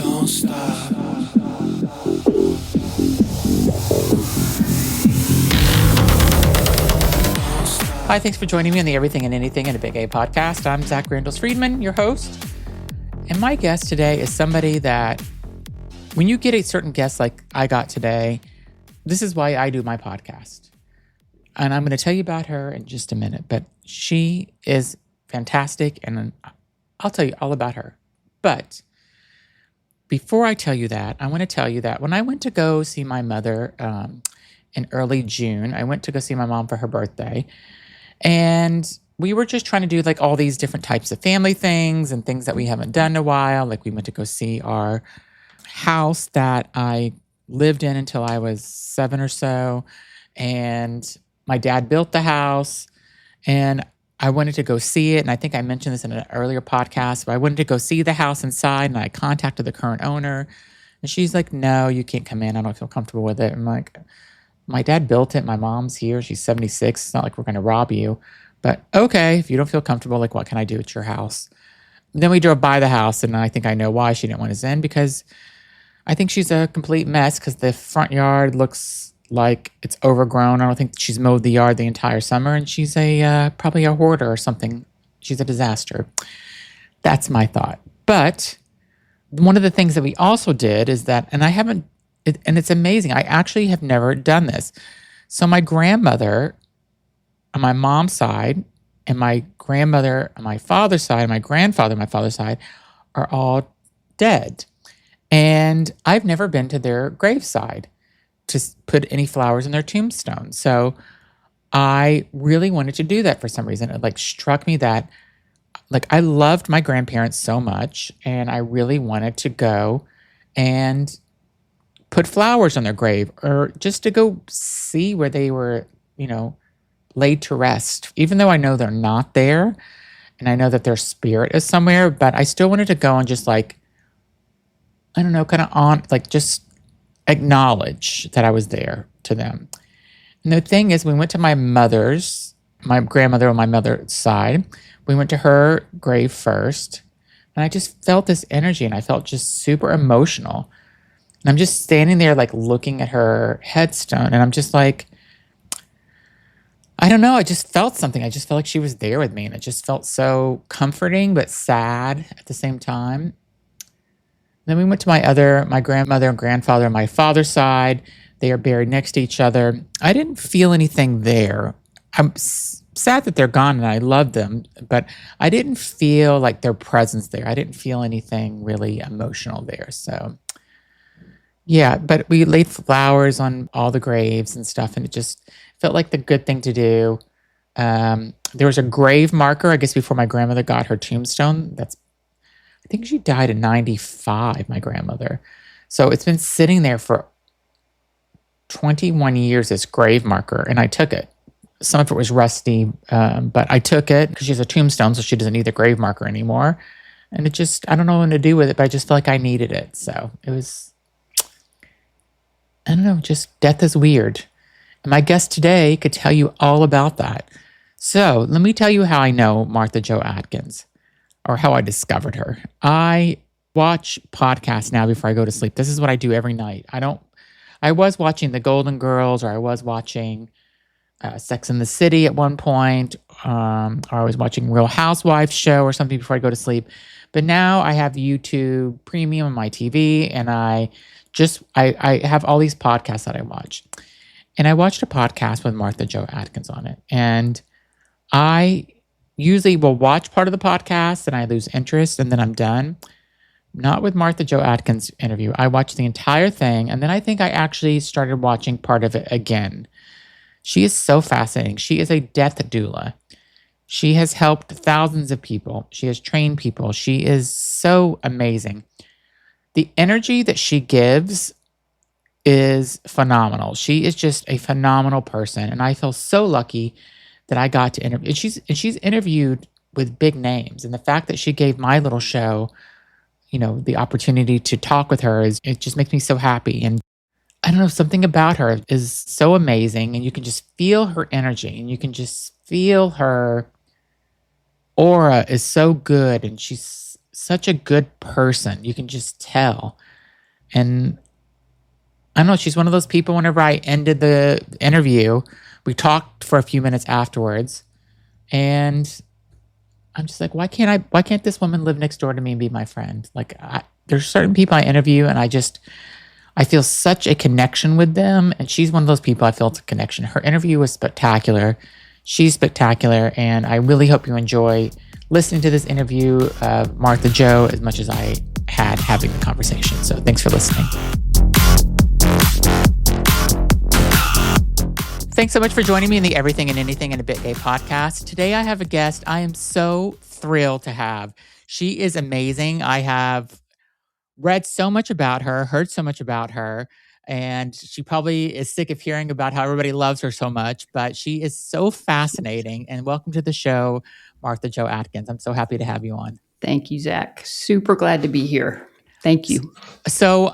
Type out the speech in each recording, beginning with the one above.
Don't stop. Hi, thanks for joining me on the Everything and Anything in a Big A podcast. I'm Zach Randles-Friedman, your host. And my guest today is somebody that, when you get a certain guest like I got today, this is why I do my podcast. And I'm going to tell you about her in just a minute, but she is fantastic and I'll tell you all about her. But before I tell you that, I want to tell you that when I went to go see my mother in early June, I went to go see my mom for her birthday. And we were just trying to do like all these different types of family things and things that we haven't done in a while. Like we went to go see our house that I lived in until I was 7 or so. And my dad built the house and I wanted to go see it. And I think I mentioned this in an earlier podcast, but I wanted to go see the house inside and I contacted the current owner and she's like, no, you can't come in. I don't feel comfortable with it. I'm like, my dad built it. My mom's here. She's 76. It's not like we're going to rob you. But okay, if you don't feel comfortable, like what can I do at your house? And then we drove by the house and I think I know why she didn't want us in because I think she's a complete mess because the front yard looks like it's overgrown. I don't think she's mowed the yard the entire summer and she's probably a hoarder or something. She's a disaster. That's my thought. But one of the things that we also did is that, and I haven't, and it's amazing. I actually have never done this. So my grandmother on my mom's side and my grandmother on my father's side and my grandfather on my father's side are all dead. And I've never been to their graveside to put any flowers in their tombstone. So I really wanted to do that for some reason. It like struck me that like I loved my grandparents so much and I really wanted to go and put flowers on their grave or just to go see where they were, laid to rest. Even though I know they're not there and I know that their spirit is somewhere, but I still wanted to go and just like, I don't know, kind of just acknowledge that I was there to them. And the thing is, we went to my grandmother on my mother's side. We went to her grave first and I just felt this energy and I felt just super emotional. And I'm just standing there like looking at her headstone and I'm just like, I don't know, I just felt something. I just felt like she was there with me and it just felt so comforting but sad at the same time. Then we went to my grandmother and grandfather on my father's side. They are buried next to each other. I didn't feel anything there. I'm sad that they're gone and I love them, but I didn't feel like their presence there. I didn't feel anything really emotional there. So yeah, but we laid flowers on all the graves and stuff, and it just felt like the good thing to do. There was a grave marker, I guess, before my grandmother got her tombstone. I think she died in 95, my grandmother. So it's been sitting there for 21 years, this grave marker, and I took it. Some of it was rusty, but I took it because she has a tombstone, so she doesn't need the grave marker anymore. And it just, I don't know what to do with it, but I just felt like I needed it. So it was, I don't know, just death is weird. And my guest today could tell you all about that. So let me tell you how I know Martha Jo Atkins or how I discovered her. I watch podcasts now before I go to sleep. This is what I do every night. I was watching The Golden Girls or I was watching Sex and the City at one point, or I was watching Real Housewives show or something before I go to sleep. But now I have YouTube Premium on my TV and I have all these podcasts that I watch. And I watched a podcast with Martha Jo Atkins on it. And I usually will watch part of the podcast and I lose interest and then I'm done. Not with Martha Jo Atkins' interview. I watched the entire thing and then I think I actually started watching part of it again. She is so fascinating. She is a death doula. She has helped thousands of people. She has trained people. She is so amazing. The energy that she gives is phenomenal. She is just a phenomenal person. And I feel so lucky that I got to interview. And she's interviewed with big names. And the fact that she gave my little show, the opportunity to talk with her it just makes me so happy. And I don't know, something about her is so amazing. And you can just feel her energy and you can just feel her aura is so good. And she's such a good person. You can just tell. And I don't know, she's one of those people. Whenever I ended the interview, we talked for a few minutes afterwards, and I'm just like, why can't this woman live next door to me and be my friend? Like, there's certain people I interview, and I feel such a connection with them. And she's one of those people I felt a connection. Her interview was spectacular. She's spectacular. And I really hope you enjoy listening to this interview, Martha Jo, as much as I had having the conversation. So thanks for listening. Thanks so much for joining me in the Everything and Anything in a Bit Gay podcast. Today I have a guest I am so thrilled to have. She is amazing. I have read so much about her, heard so much about her, and she probably is sick of hearing about how everybody loves her so much, but she is so fascinating. And welcome to the show, Martha Jo Atkins. I'm so happy to have you on. Thank you, Zach. Super glad to be here. Thank you. So,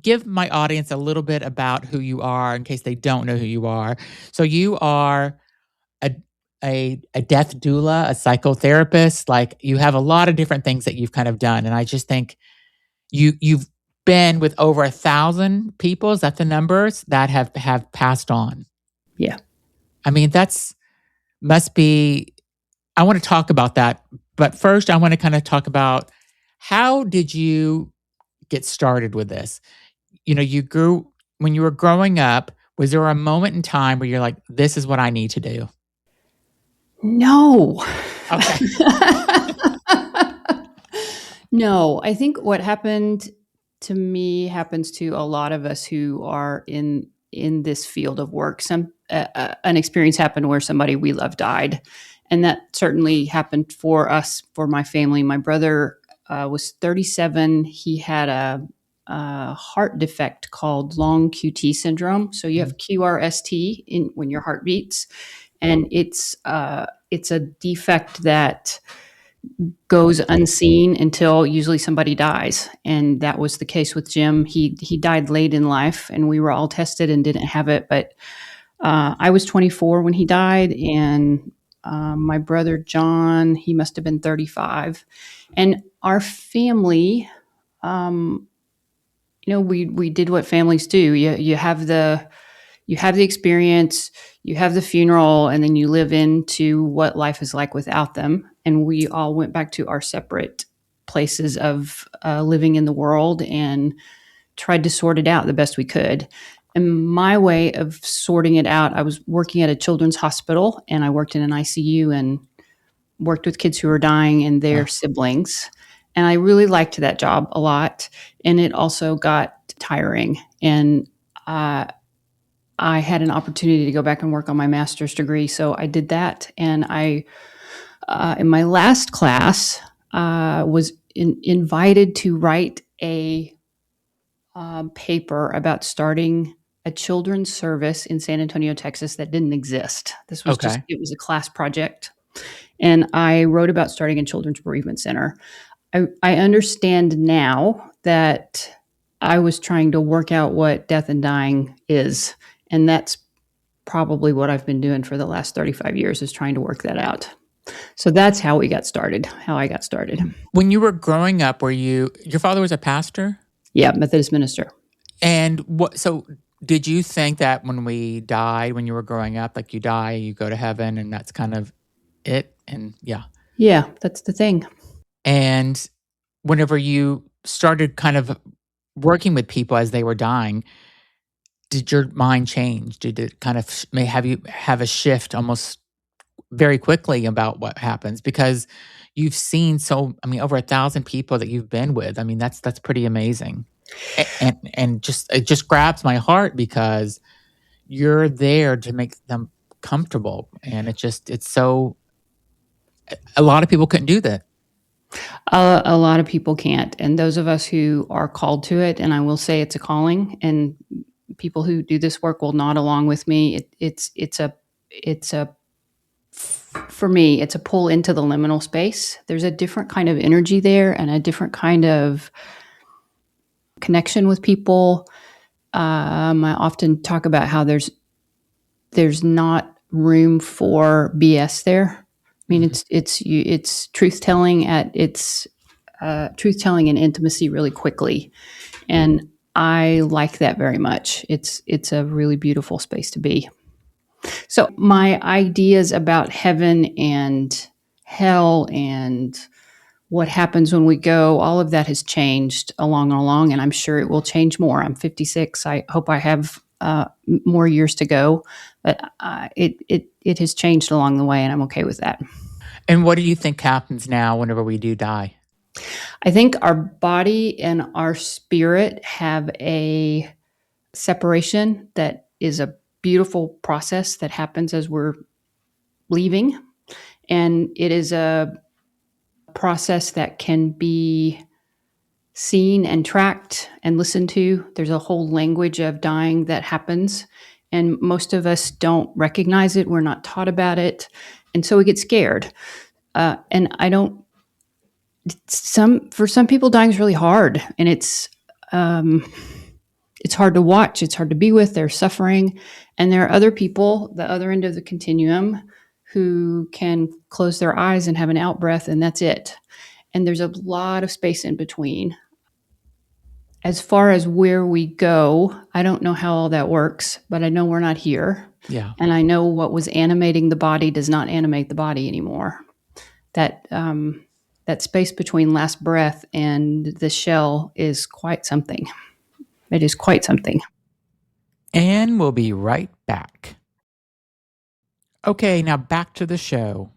give my audience a little bit about who you are in case they don't know who you are. So you are a death doula, a psychotherapist. Like, you have a lot of different things that you've kind of done. And I just think you've been with over 1,000 people. Is that the numbers that have passed on? Yeah. I mean, must be, I want to talk about that. But first I want to kind of talk about, how did you get started with this? You know, when you were growing up, was there a moment in time where you're like, this is what I need to do? No. Okay. No, I think what happened to me happens to a lot of us who are in this field of work. An experience happened where somebody we love died. And that certainly happened for us, for my family. My brother was 37. He had a heart defect called long QT syndrome. So you have QRST when your heart beats, and it's a defect that goes unseen until usually somebody dies. And that was the case with Jim. He died late in life, and we were all tested and didn't have it. But I was 24 when he died, and my brother John, he must have been 35. And our family, we did what families do. You have the experience, you have the funeral, and then you live into what life is like without them. And we all went back to our separate places of living in the world and tried to sort it out the best we could. And my way of sorting it out, I was working at a children's hospital, and I worked in an ICU and worked with kids who were dying and their siblings. And I really liked that job a lot. And it also got tiring. And I had an opportunity to go back and work on my master's degree. So I did that. And I, in my last class, was invited to write a paper about starting a children's service in San Antonio, Texas that didn't exist. This was it was a class project. And I wrote about starting a children's bereavement center. I understand now that I was trying to work out what death and dying is. And that's probably what I've been doing for the last 35 years, is trying to work that out. So that's how I got started. When you were growing up, your father was a pastor? Yeah, Methodist minister. And so did you think that when we died, when you were growing up, like, you die, you go to heaven, and that's kind of it? And yeah, that's the thing. And whenever you started kind of working with people as they were dying, did your mind change? Did it kind of have you have a shift almost very quickly about what happens? Because you've seen over 1,000 people that you've been with. I mean, that's pretty amazing. And it just grabs my heart, because you're there to make them comfortable. And it's so, a lot of people couldn't do that. A lot of people can't. And those of us who are called to it, and I will say it's a calling, and people who do this work will nod along with me. For me, it's a pull into the liminal space. There's a different kind of energy there, and a different kind of connection with people. I often talk about how there's not room for BS there. I mean, it's truth telling at its truth telling and intimacy really quickly, and I like that very much. It's a really beautiful space to be. So my ideas about heaven and hell and what happens when we go, all of that has changed along, and I'm sure it will change more. I'm 56. I hope I have more years to go, but it has changed along the way, and I'm okay with that. And what do you think happens now whenever we do die? I think our body and our spirit have a separation that is a beautiful process that happens as we're leaving, and it is a process that can be seen and tracked and listened to. There's a whole language of dying that happens, and most of us don't recognize it. We're not taught about it, and so we get scared. And I don't. For some people, dying is really hard, and it's hard to watch. It's hard to be with. They're suffering, and there are other people, the other end of the continuum, who can close their eyes and have an out breath, and that's it. And there's a lot of space in between. As far as where we go, I don't know how all that works, but I know we're not here. Yeah. And I know what was animating the body does not animate the body anymore. That space between last breath and the shell is quite something. It is quite something. And we'll be right back. Okay, now back to the show.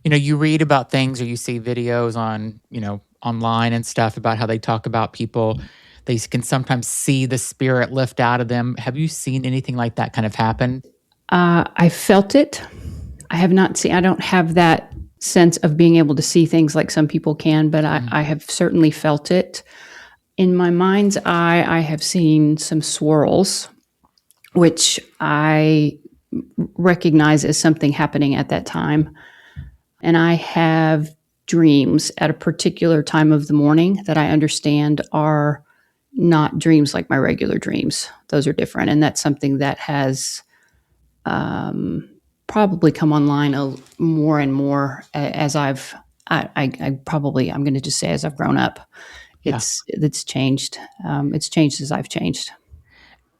You read about things or you see videos on, online and stuff about how they talk about people. They can sometimes see the spirit lift out of them. Have you seen anything like that kind of happen? I felt it. I have not seen, I don't have that sense of being able to see things like some people can, but I have certainly felt it. In my mind's eye, I have seen some swirls, which I recognize as something happening at that time. And I have dreams at a particular time of the morning that I understand are not dreams like my regular dreams. Those are different. And that's something that has probably come online more and more as I'm going to just say as I've grown up. It's changed. It's changed as I've changed.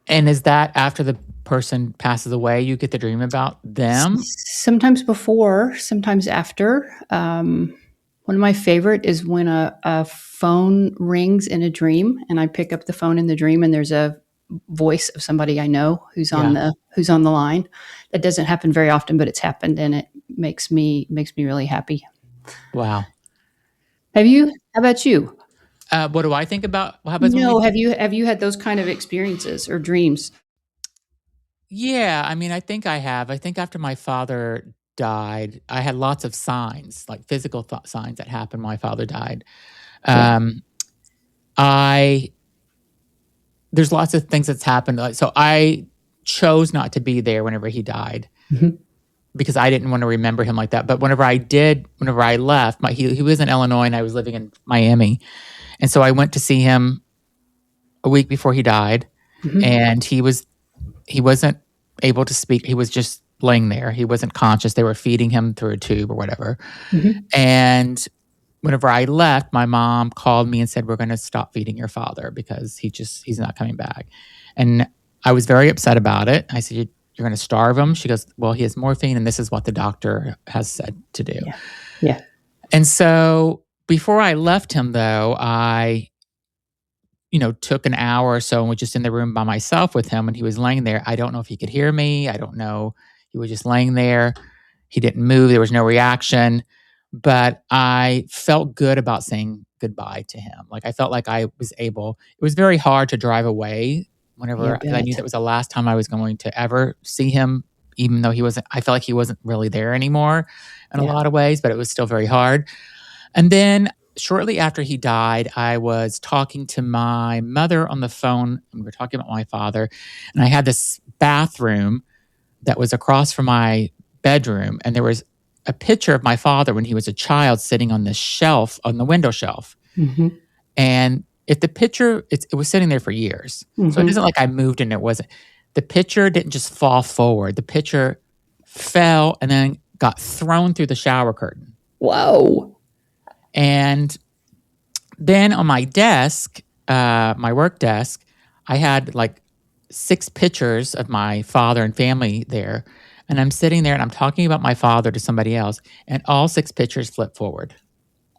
And is that after the person passes away, you get the dream about them? Sometimes before, sometimes after. One of my favorite is when a phone rings in a dream, and I pick up the phone in the dream, and there's a voice of somebody I know who's on the line. That doesn't happen very often, but it's happened, and it makes me really happy. Wow. Have you? How about you? What do I think about what happens? Have you had those kind of experiences or dreams? Yeah, I think I have. I think after my father died, I had lots of signs, like physical signs that happened when my father died. There's lots of things that's happened. So I chose not to be there whenever he died because I didn't want to remember him like that. But whenever I left, he was in Illinois and I was living in Miami. And so I went to see him a week before he died, and he wasn't able to speak. He was just laying there. He wasn't conscious. They were feeding him through a tube or whatever. And whenever I left, my mom called me and said, "We're going to stop feeding your father because he's not coming back." And I was very upset about it. I said, "You're going to starve him?" She goes, "Well, he has morphine, and this is what the doctor has said to do." Yeah. And so before I left him, though, I took an hour or so and was just in the room by myself with him, and he was laying there. I don't know if he could hear me. I don't know. He was just laying there. He didn't move. There was no reaction. But I felt good about saying goodbye to him. Like I felt like I was able. It was very hard to drive away whenever I knew that was the last time I was going to ever see him, even though I felt like he wasn't really there anymore in a lot of ways, but it was still very hard. And then shortly after he died, I was talking to my mother on the phone, and we were talking about my father. And I had this bathroom that was across from my bedroom, and there was a picture of my father when he was a child sitting on the shelf, on the window shelf. And if the picture, it was sitting there for years. So it isn't like I moved and it wasn't. The picture didn't just fall forward. The picture fell and then got thrown through the shower curtain. Whoa. And Then on my desk, my work desk, I had like 6 pictures of my father and family there. And I'm sitting there and I'm talking about my father to somebody else, and all 6 pictures flip forward.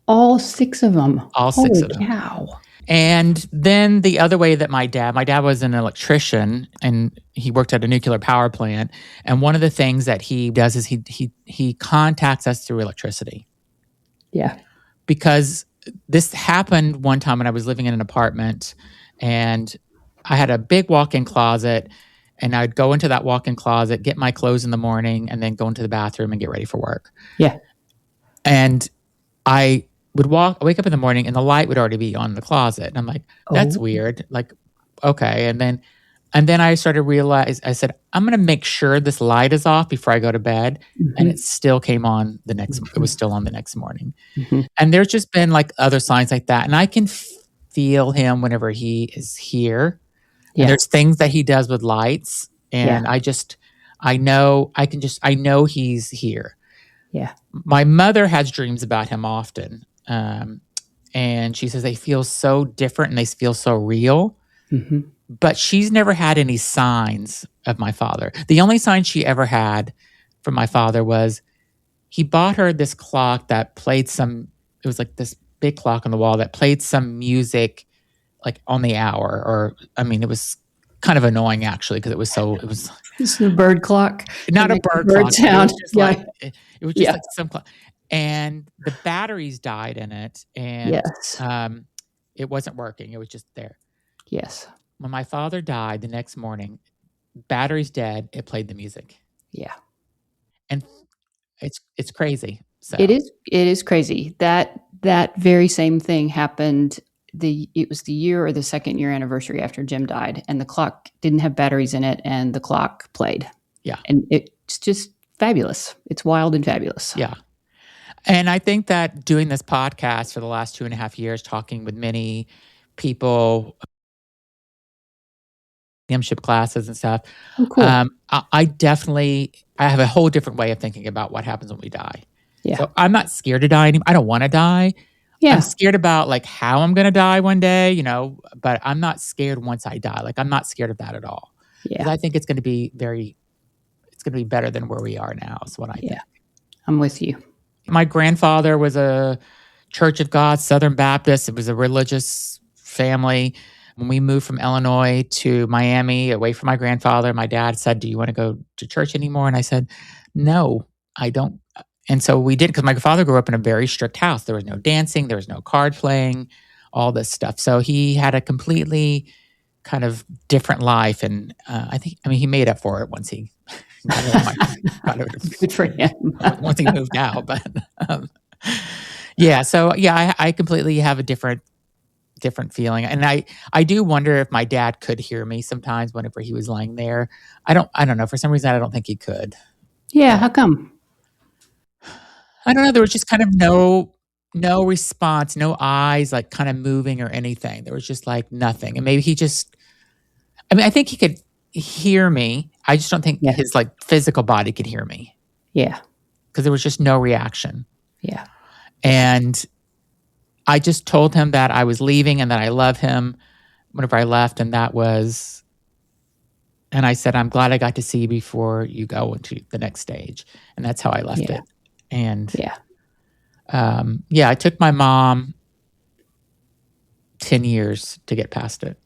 All 6 of them. All 6 Holy of them. cow. And then the other way that my dad was an electrician and he worked at a nuclear power plant. And one of the things that he does is he contacts us through electricity. Yeah. Because this happened one time when I was living in an apartment, and I had a big walk-in closet, and I'd go into that walk-in closet, get my clothes in the morning, and then go into the bathroom and get ready for work. Yeah. And I would wake up in the morning and the light would already be on in the closet. And I'm like, that's weird. Like, okay. And then I started to realize, I said, I'm going to make sure this light is off before I go to bed. And it still came on it was still on the next morning. And there's just been like other signs like that. And I can feel him whenever he is here. Yeah. And there's things that he does with lights. And I know he's here. Yeah. My mother has dreams about him often. And she says they feel so different and they feel so real. But she's never had any signs of my father. The only sign she ever had from my father was he bought her this clock that played it was like this big clock on the wall that played some music like on the hour. It was kind of annoying actually because it was It's a bird clock. not a bird clock sound. It was just like some clock, and the batteries died in it, and it wasn't working. It was just there. Yes. When my father died the next morning, battery's dead. It played the music. Yeah. And it's crazy. So It is crazy. That very same thing happened. It was the year or the second year anniversary after Jim died, and the clock didn't have batteries in it, and the clock played. Yeah. And it's just fabulous. It's wild and fabulous. Yeah. And I think that doing this podcast for the last 2.5 years, talking with many people, mediumship classes and stuff, cool. I have a whole different way of thinking about what happens when we die. Yeah. So I'm not scared to die anymore. I don't want to die. Yeah. I'm scared about like how I'm going to die one day, but I'm not scared once I die. Like I'm not scared of that at all. Yeah. 'Cause I think it's going to be better than where we are now is what I think. I'm with you. My grandfather was a Church of God, Southern Baptist. It was a religious family. When we moved from Illinois to Miami, away from my grandfather, my dad said, "Do you want to go to church anymore?" And I said, "No, I don't." And so we did, because my father grew up in a very strict house. There was no dancing, there was no card playing, all this stuff. So he had a completely kind of different life. And he made up for it once he Good for him. once he moved out. But I completely have a different feeling. And I do wonder if my dad could hear me sometimes whenever he was laying there. I don't know. For some reason, I don't think he could. Yeah. How come? I don't know. There was just kind of no response, no eyes like kind of moving or anything. There was just like nothing. And maybe I think he could hear me. I just don't think his like physical body could hear me. Yeah. Because there was just no reaction. Yeah. And I just told him that I was leaving and that I love him whenever I left. And I said, I'm glad I got to see you before you go into the next stage. And that's how I left it. And it took my mom 10 years to get past it.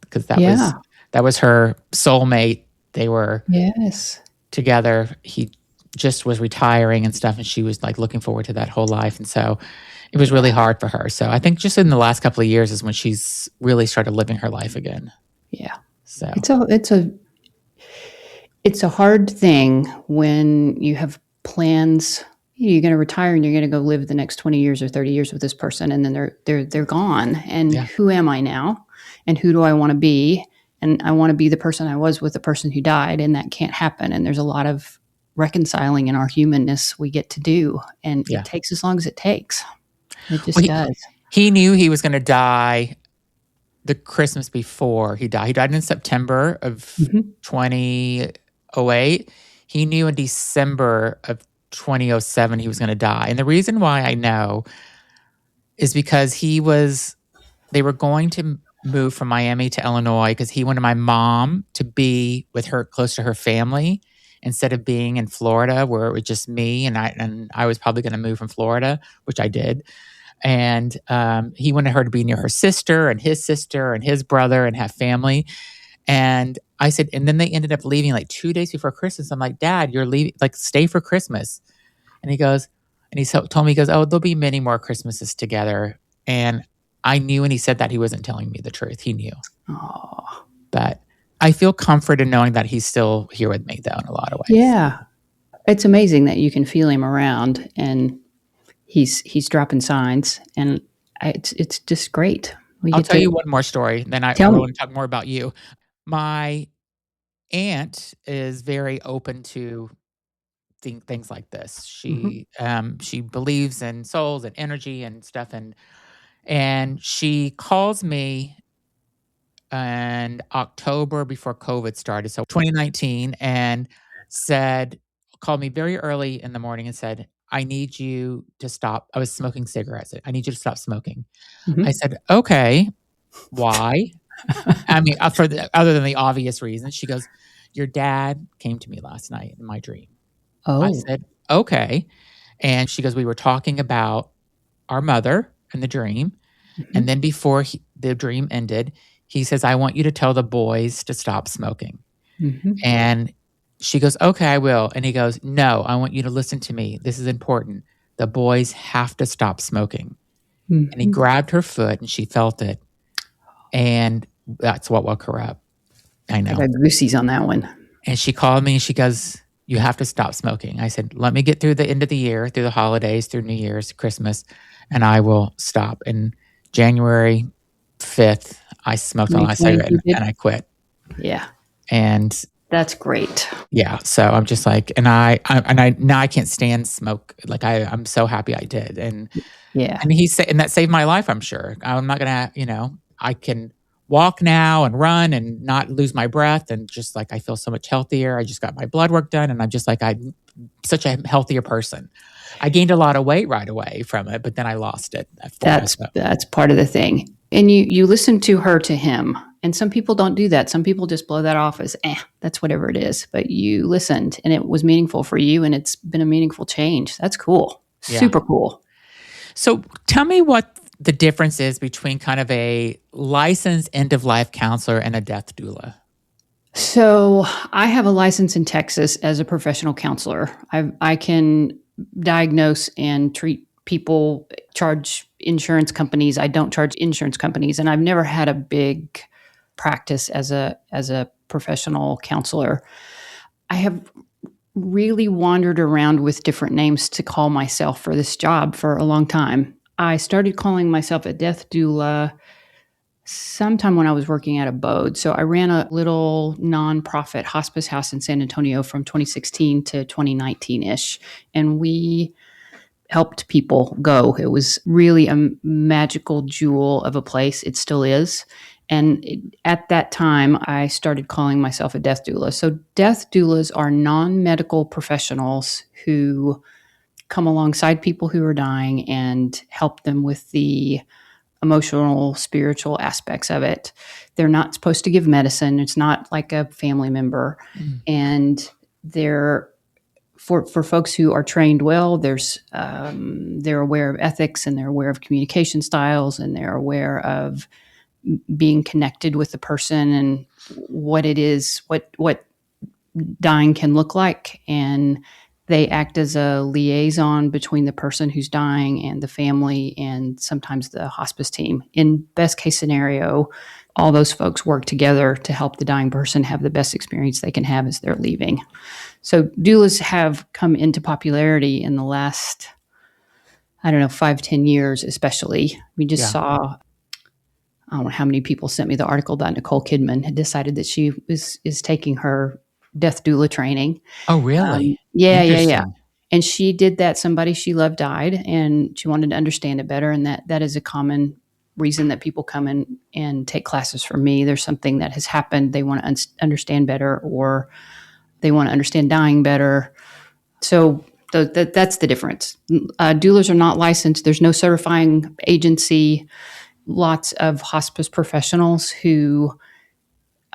Because that was her soulmate. They were together. He just was retiring and stuff, and she was like looking forward to that whole life. And so it was really hard for her. So I think just in the last couple of years is when she's really started living her life again. Yeah. So it's a hard thing when you have plans. You're going to retire and you're going to go live the next 20 years or 30 years with this person, and then they're gone. And who am I now? And who do I want to be? And I want to be the person I was with the person who died, and that can't happen. And there's a lot of reconciling in our humanness we get to do, and it takes as long as it takes. It just does. He knew he was going to die the Christmas before he died. He died in September of 2008. He knew in December of 2007 he was going to die. And the reason why I know is because they were going to move from Miami to Illinois because he wanted my mom to be with her, close to her family, instead of being in Florida where it was just me, and I was probably going to move from Florida, which I did. And he wanted her to be near her sister and his brother and have family. And I said, and then they ended up leaving like 2 days before Christmas. I'm like, Dad, you're leaving, like, stay for Christmas. And he goes, and told me, he goes, oh, there'll be many more Christmases together. And I knew when he said that he wasn't telling me the truth. He knew. Oh. But I feel comfort in knowing that he's still here with me, though, in a lot of ways. Yeah. It's amazing that you can feel him around and he's dropping signs, and it's just great. I'll tell you one more story, then I Tell me. want to talk more about you. My aunt is very open to things like this. She believes in souls and energy and stuff, and she calls me in October before COVID started, so 2019, and called me very early in the morning and said, I need you to stop. I was smoking cigarettes. I need you to stop smoking. Mhm. I said, okay, why? I mean, other than the obvious reasons. She goes, your dad came to me last night in my dream. I Oh. said, okay. And she goes, we were talking about our mother in the dream. And then before the dream ended, he says, I want you to tell the boys to stop smoking. Mhm. And she goes, okay, I will. And he goes, no, I want you to listen to me. This is important. The boys have to stop smoking. And he Mhm. grabbed her foot and she felt it. And that's what woke her up. I I know. got goosies on that one. And she called me and she goes, you have to stop smoking. I said, let me get through the end of the year, through the holidays, through New Year's, Christmas, and I will stop. And January 5th, I smoked my last cigarette and I quit. Yeah. And that's great. Yeah. So I'm just like, and I now I can't stand smoke. Like I'm so happy I did. And Yeah. and and that saved my life, I'm sure. I'm not gonna, I can walk now and run and not lose my breath, and just like I feel so much healthier. I just got my blood work done, and I'm just like I'm such a healthier person. I gained a lot of weight right away from it, but then I lost it. That's part of the thing. And you listen to her to him. And some people don't do that. Some people just blow that off as, that's whatever it is. But you listened and it was meaningful for you, and it's been a meaningful change. That's cool. Yeah. Super cool. So tell me what the difference is between kind of a licensed end-of-life counselor and a death doula. So I have a license in Texas as a professional counselor. I can diagnose and treat people, charge insurance companies. I don't charge insurance companies, and I've never had a big practice as a professional counselor. I have really wandered around with different names to call myself for this job for a long time. I started calling myself a death doula sometime when I was working at a Bode. So I ran a little nonprofit hospice house in San Antonio from 2016 to 2019-ish, and we helped people go. It was really a magical jewel of a place. It still is. And at that time, I started calling myself a death doula. So death doulas are non-medical professionals who come alongside people who are dying and help them with the emotional, spiritual aspects of it. They're not supposed to give medicine. It's not like a family member. And they're for folks who are trained well, they're aware of ethics, and they're aware of communication styles, and they're aware of being connected with the person and what it is, what dying can look like. And they act as a liaison between the person who's dying and the family, and sometimes the hospice team. In best case scenario, all those folks work together to help the dying person have the best experience they can have as they're leaving. So doulas have come into popularity in the last, 5-10 years, especially. We just saw, I don't know how many people sent me the article that Nicole Kidman had decided that she is taking her death doula training. Oh, really? Yeah. And she did that. Somebody she loved died, and she wanted to understand it better. And that is a common reason that people come in and take classes from me. There's something that has happened they want to understand better, or they want to understand dying better. So That's the difference. Doulas are not licensed. There's no certifying agency. Lots of hospice professionals who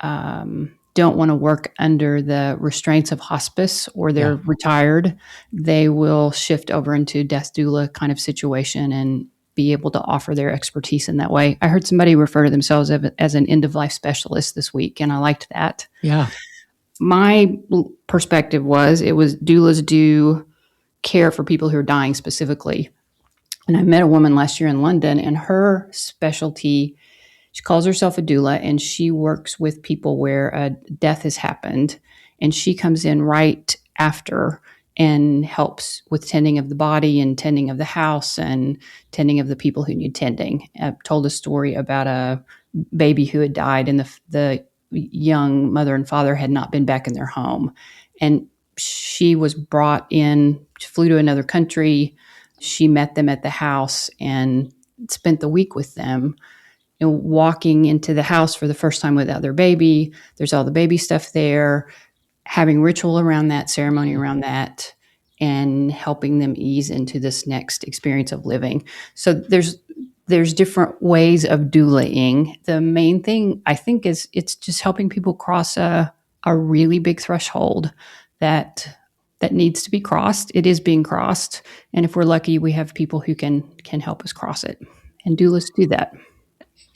don't want to work under the restraints of hospice, or they're retired, they will shift over into death doula kind of situation and be able to offer their expertise in that way. I heard somebody refer to themselves as an end-of-life specialist this week, and I liked that. Yeah. My perspective was doulas do care for people who are dying specifically. And I met a woman last year in London, and her specialty, she calls herself a doula, and she works with people where a death has happened, and she comes in right after and helps with tending of the body and tending of the house and tending of the people who need tending. I told a story about a baby who had died, and the young mother and father had not been back in their home. And she was brought in, flew to another country. She met them at the house and spent the week with them. Walking into the house for the first time without their baby, there's all the baby stuff there, having ritual around that, ceremony around that, and helping them ease into this next experience of living. So there's different ways of doulaing. The main thing, I think, is it's just helping people cross a really big threshold that needs to be crossed. It is being crossed. And if we're lucky, we have people who can help us cross it. And doulas do that.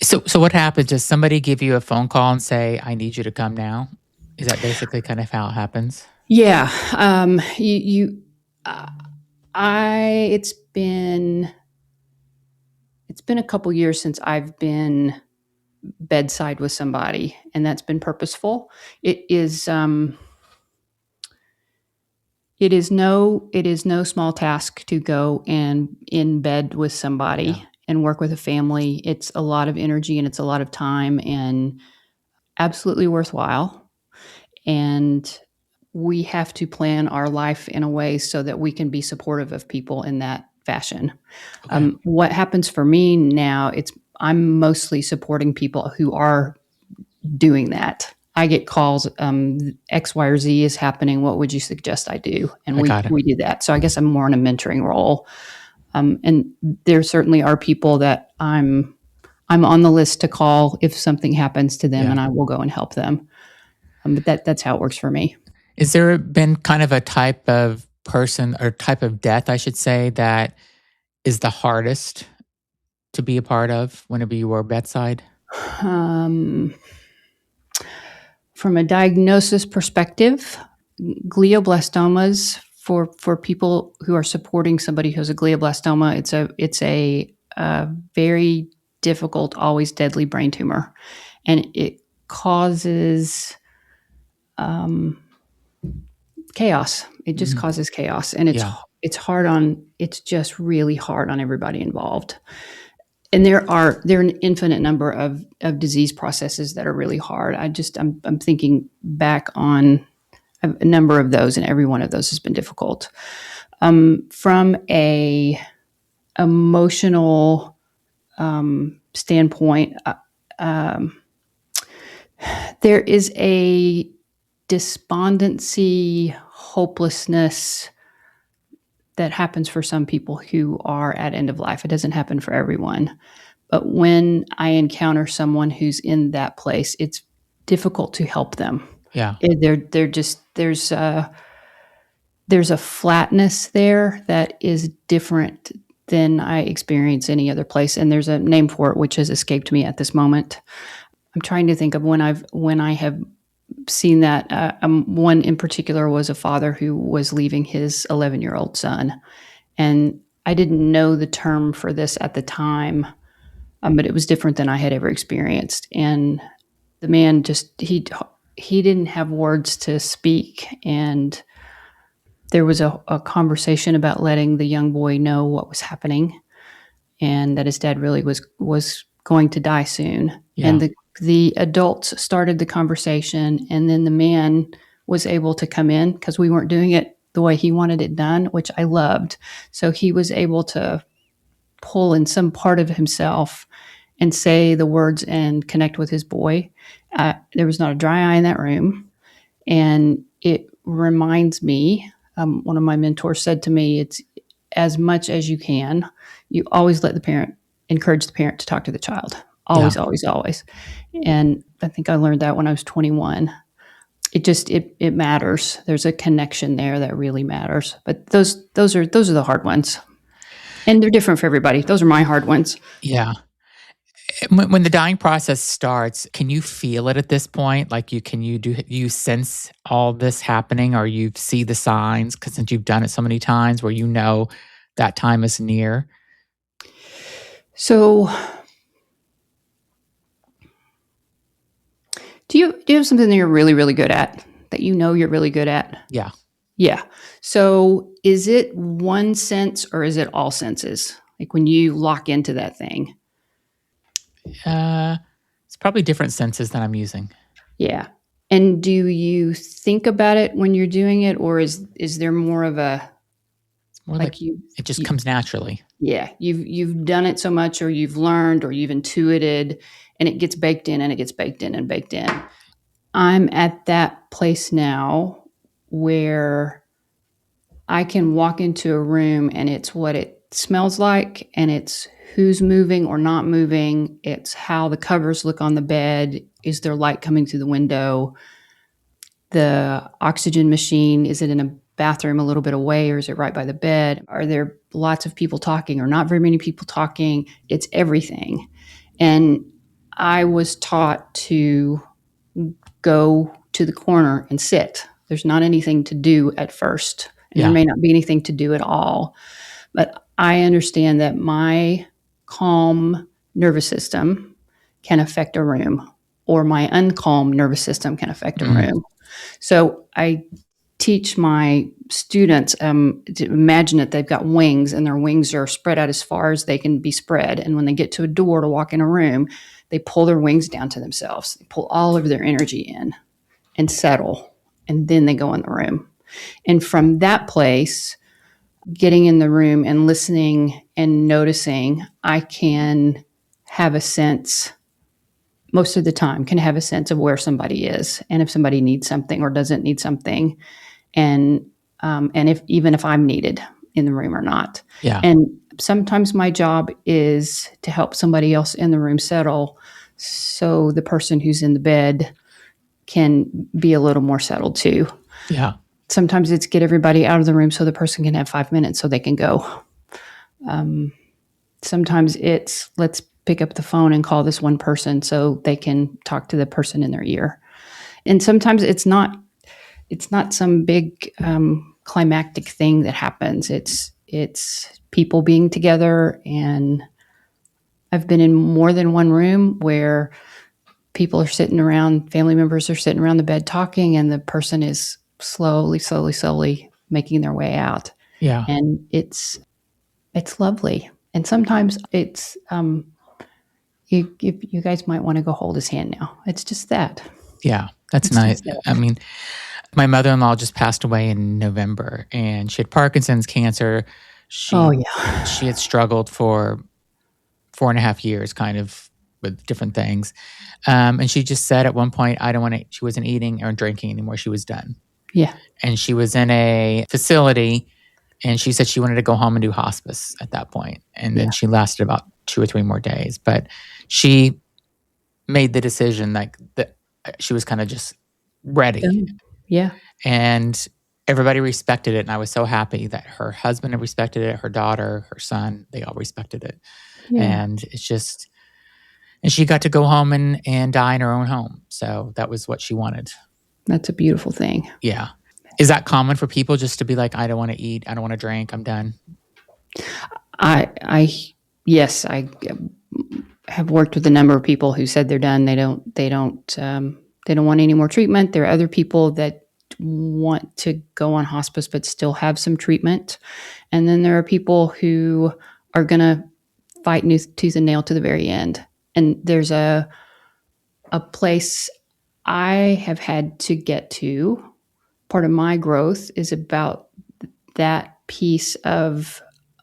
So what happens? Does somebody give you a phone call and say, I need you to come now? Is that basically kind of how it happens? Yeah. It's been a couple years since I've been bedside with somebody, and that's been purposeful. It is no small task to go and in bed with somebody and work with a family. It's a lot of energy and it's a lot of time, and absolutely worthwhile. And we have to plan our life in a way so that we can be supportive of people in that fashion. Okay. What happens for me now, I'm mostly supporting people who are doing that. I get calls, X, Y, or Z is happening. What would you suggest I do? And we do that. So I guess I'm more in a mentoring role. And there certainly are people that I'm on the list to call if something happens to them, and I will go and help them. But that's how it works for me. Is there been kind of a type of person or type of death, I should say, that is the hardest to be a part of whenever you are bedside? From a diagnosis perspective, glioblastomas for people who are supporting somebody who has a glioblastoma, it's a very difficult, always deadly brain tumor, and it causes chaos. It just causes chaos, and it's just really hard on everybody involved. And there are an infinite number of disease processes that are really hard. I'm thinking back on a number of those, and every one of those has been difficult. From a emotional standpoint, there is a despondency, hopelessness that happens for some people who are at end of life. It doesn't happen for everyone. But when I encounter someone who's in that place, it's difficult to help them. Yeah. There's a flatness there that is different than I experience any other place. And there's a name for it, which has escaped me at this moment. I'm trying to think of when I have seen that. One in particular was a father who was leaving his 11-year-old son. And I didn't know the term for this at the time, but it was different than I had ever experienced. And the man he didn't have words to speak. And there was a conversation about letting the young boy know what was happening and that his dad really was going to die soon. Yeah. And the adults started the conversation, and then the man was able to come in because we weren't doing it the way he wanted it done, which I loved. So he was able to pull in some part of himself and say the words and connect with his boy. There was not a dry eye in that room. And it reminds me One of my mentors said to me, it's as much as you can, you always encourage the parent to talk to the child. Always, Yeah. always, always. And I think I learned that when I was 21. It matters. There's a connection there that really matters. But those are the hard ones. And they're different for everybody. Those are my hard ones. Yeah. When the dying process starts, can you feel it at this point? Like you sense all this happening, or you see the signs because since you've done it so many times where you know that time is near? So do you have something that you're really, really good at, that you know you're really good at? Yeah. Yeah. So is it one sense or is it all senses? Like when you lock into that thing? It's probably different senses that I'm using. Yeah. And do you think about it when you're doing it, or is there more of a It's more like it just you comes naturally. yeah, you've done it so much, or you've learned, or you've intuited, and it gets baked in and it gets baked in and baked in. I'm at that place now where I can walk into a room and it's what it smells like, and it's who's moving or not moving. It's how the covers look on the bed. Is there light coming through the window? The oxygen machine, is it in a bathroom a little bit away, or is it right by the bed? Are there lots of people talking or not very many people talking? It's everything. And I was taught to go to the corner and sit. There's not anything to do at first, and Yeah. there may not be anything to do at all. But I understand that my calm nervous system can affect a room, or my uncalm nervous system can affect a room. So I teach my students to imagine that they've got wings, and their wings are spread out as far as they can be spread. And when they get to a door to walk in a room, they pull their wings down to themselves. They pull all of their energy in and settle, and then they go in the room. And from that place, getting in the room and listening and noticing, I can have a sense, most of the time, can have a sense of where somebody is, and if somebody needs something or doesn't need something, and if even if I'm needed in the room or not. Yeah. And sometimes my job is to help somebody else in the room settle, so the person who's in the bed can be a little more settled too. Yeah. Sometimes it's get everybody out of the room so the person can have 5 minutes so they can go. Sometimes it's let's pick up the phone and call this one person so they can talk to the person in their ear. And sometimes it's not some big climactic thing that happens. It's people being together. And I've been in more than one room where people are sitting around, family members are sitting around the bed talking, and the person is slowly making their way out. Yeah. And it's lovely. And sometimes it's you guys might want to go hold his hand now. It's just that. Yeah. That's nice. I mean, my mother-in-law just passed away in November, and she had Parkinson's cancer. She had struggled for 4.5 years, kind of with different things. And she just said at one point, she wasn't eating or drinking anymore. She was done. Yeah. And she was in a facility, and she said she wanted to go home and do hospice at that point. And then she lasted about 2 or 3 more days. But she made the decision that she was kind of just ready. Yeah. And everybody respected it. And I was so happy that her husband respected it, her daughter, her son, they all respected it. Yeah. And it's just, and she got to go home and die in her own home. So that was what she wanted. That's a beautiful thing. Yeah. Is that common for people, just to be like, I don't want to eat, I don't want to drink, I'm done? Yes, I have worked with a number of people who said they're done. They don't want any more treatment. There are other people that want to go on hospice but still have some treatment. And then there are people who are going to fight tooth and nail to the very end. And there's a place I have had to get to. Part of my growth is about that piece of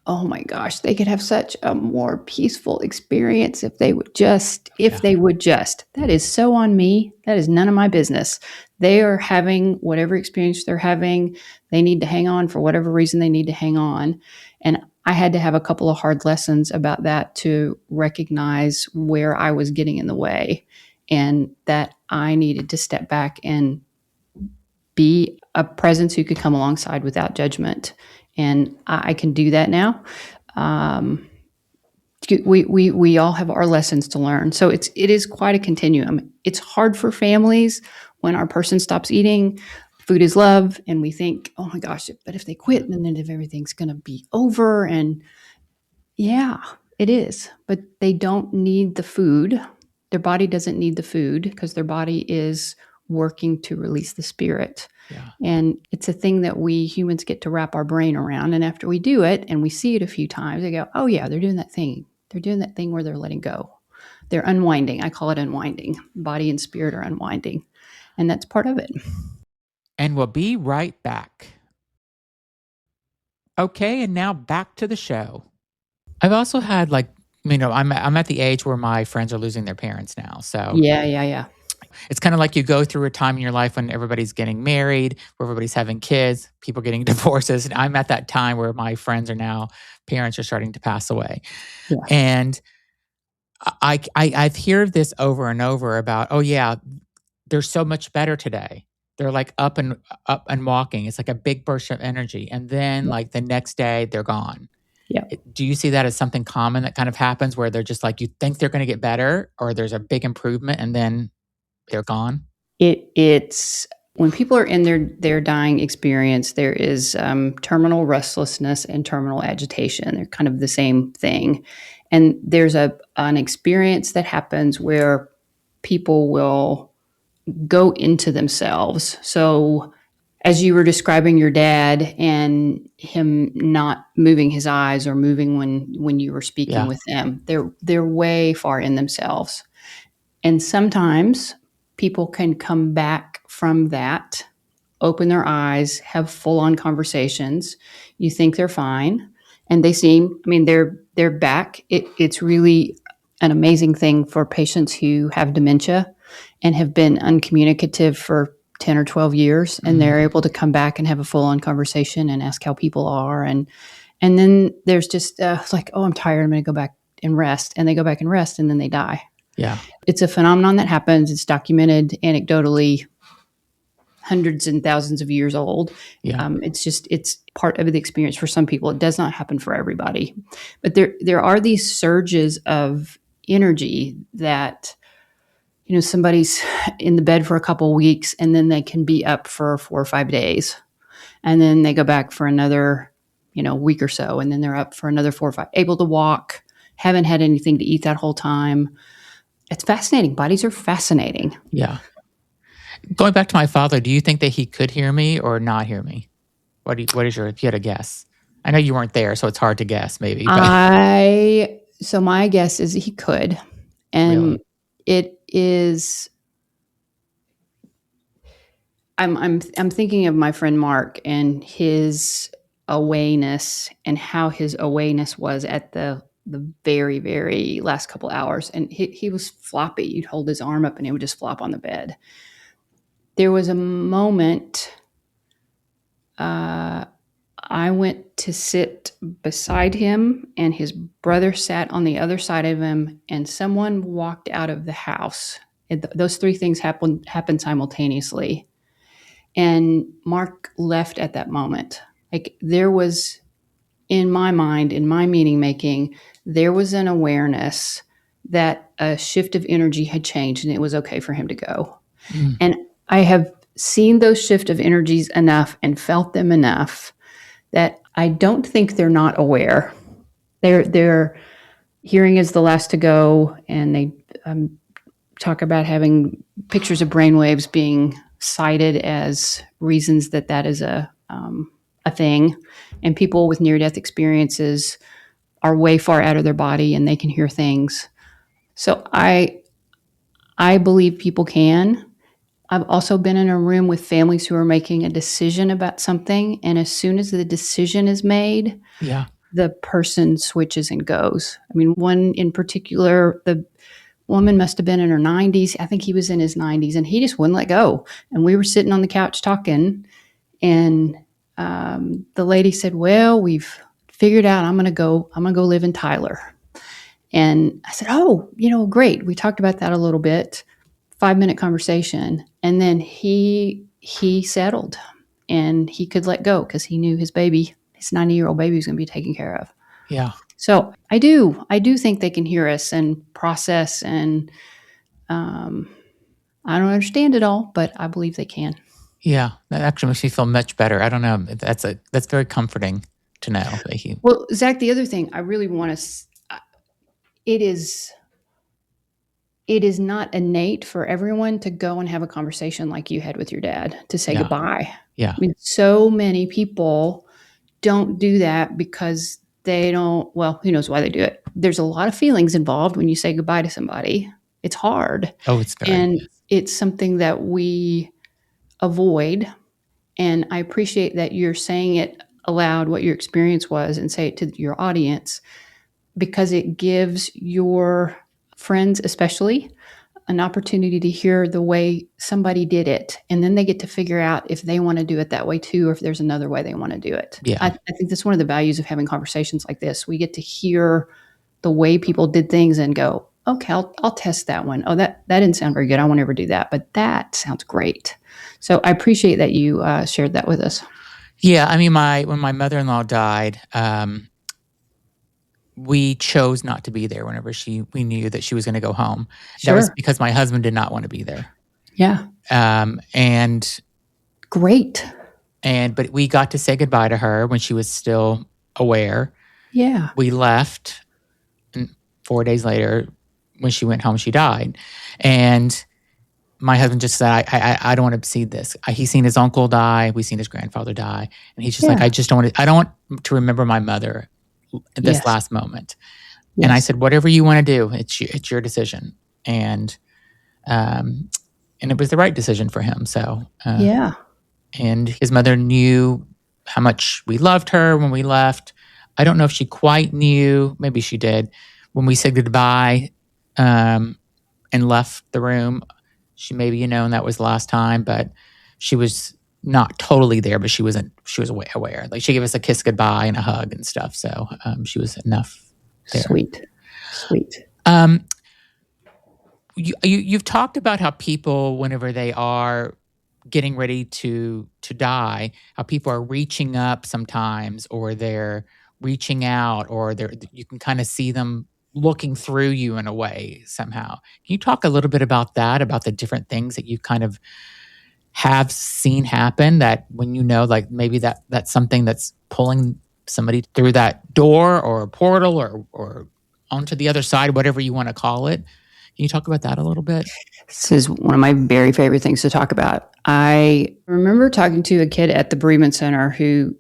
oh my gosh, they could have such a more peaceful experience if they would just, That is so on me. That is none of my business. They are having whatever experience they're having. They need to hang on for whatever reason they need to hang on. And I had to have a couple of hard lessons about that to recognize where I was getting in the way and that I needed to step back and be a presence who could come alongside without judgment. And I can do that now. We all have our lessons to learn. So it is quite a continuum. It's hard for families when our person stops eating. Food is love, and we think, oh my gosh, but if they quit, then if everything's going to be over. And yeah, it is. But they don't need the food. Their body doesn't need the food because their body is working to release the spirit. Yeah. And it's a thing that we humans get to wrap our brain around. And after we do it and we see it a few times, they go, oh yeah, they're doing that thing. They're doing that thing where they're letting go. They're unwinding. I call it unwinding. Body and spirit are unwinding. And that's part of it. And we'll be right back. Okay, and now back to the show. I've also had I'm at the age where my friends are losing their parents now. So Yeah. It's kind of like you go through a time in your life when everybody's getting married, where everybody's having kids, people getting divorces. And I'm at that time where my friends are now, parents are starting to pass away. Yeah. And I've heard this over and over about, oh yeah, they're so much better today. They're like up and walking. It's like a big burst of energy. And then like the next day they're gone. Yeah. Do you see that as something common that kind of happens where they're just like, you think they're going to get better or there's a big improvement and then they're gone? It's when people are in their dying experience, there is terminal restlessness and terminal agitation. They're kind of the same thing. And there's an experience that happens where people will go into themselves. So as you were describing your dad and him not moving his eyes or moving when you were speaking with them, they're way far in themselves. And sometimes people can come back from that, open their eyes, have full-on conversations. You think they're fine, and they're back. It's really an amazing thing for patients who have dementia and have been uncommunicative for 10 or 12 years, and they're able to come back and have a full-on conversation and ask how people are. And then there's just like, oh, I'm tired. I'm going to go back and rest. And they go back and rest, and then they die. Yeah. It's a phenomenon that happens. It's documented anecdotally, hundreds and thousands of years old. Yeah. It's part of the experience for some people. It does not happen for everybody. But there are these surges of energy that, somebody's in the bed for a couple of weeks and then they can be up for 4 or 5 days. And then they go back for another, week or so. And then they're up for another 4 or 5, able to walk, haven't had anything to eat that whole time. It's fascinating. Bodies are fascinating. Yeah. Going back to my father, do you think that he could hear me or not hear me? If you had a guess? I know you weren't there, so it's hard to guess maybe. But. So my guess is he could. And Really? It is, I'm thinking of my friend Mark and his awareness and how his awareness was at the very, very last couple hours. And he was floppy. You'd hold his arm up and he would just flop on the bed. There was a moment I went to sit beside him and his brother sat on the other side of him and someone walked out of the house. Those three things happened simultaneously. And Mark left at that moment. Like there was, in my mind, in my meaning making, there was an awareness that a shift of energy had changed and it was okay for him to go. And I have seen those shift of energies enough and felt them enough that I don't think they're not aware. Their hearing is the last to go, and they talk about having pictures of brainwaves being cited as reasons that is a thing. And people with near-death experiences are way far out of their body, and they can hear things. So I believe people can. I've also been in a room with families who are making a decision about something. And as soon as the decision is made, the person switches and goes. I mean, one in particular, the woman must have been in her 90s. I think he was in his 90s, and he just wouldn't let go. And we were sitting on the couch talking, and the lady said, well, we've figured out I'm going to go live in Tyler. And I said, oh, great. We talked about that a little bit, 5-minute conversation. And then he settled and he could let go because he knew his 90-year-old baby was going to be taken care of. Yeah. So I do think they can hear us and process, and I don't understand it all, but I believe they can. Yeah, that actually makes me feel much better. I don't know. That's very comforting to know. Thank you. Well, Zach, the other thing I really want to, it is not innate for everyone to go and have a conversation like you had with your dad to say goodbye. Yeah. I mean, so many people don't do that because they don't, well, who knows why they do it. There's a lot of feelings involved when you say goodbye to somebody. It's hard. Oh, it's very. And it's something that we avoid. And I appreciate that you're saying it aloud, what your experience was, and say it to your audience, because it gives your friends especially an opportunity to hear the way somebody did it. And then they get to figure out if they want to do it that way too, or if there's another way they want to do it. Yeah. I think that's one of the values of having conversations like this. We get to hear the way people did things and go, okay, I'll test that one. Oh, that didn't sound very good. I won't ever do that, but that sounds great. So I appreciate that you shared that with us. Yeah. I mean, when my mother-in-law died, we chose not to be there whenever we knew that she was going to go home. Sure. That was because my husband did not want to be there. Yeah. And great. But we got to say goodbye to her when she was still aware. Yeah. We left, and 4 days later, when she went home, she died. And my husband just said, I don't want to see this. He's seen his uncle die. We've seen his grandfather die. And he's just like, I don't want to remember my mother at this last moment. Yes. And I said, whatever you want to do, it's your decision. And it was the right decision for him. So, and his mother knew how much we loved her when we left. I don't know if she quite knew, maybe she did, when we said goodbye and left the room. She maybe known that was the last time, but she was not totally there, but she was aware. Like, she gave us a kiss goodbye and a hug and stuff. So she was enough there. Sweet. You've talked about how people, whenever they are getting ready to die, how people are reaching up sometimes, or they're reaching out, or you can kind of see them looking through you in a way somehow. Can you talk a little bit about that, about the different things that you kind of have seen happen, that when like maybe that's something that's pulling somebody through that door or a portal or onto the other side, whatever you want to call it? Can you talk about that a little bit? This is one of my very favorite things to talk about. I remember talking to a kid at the bereavement center who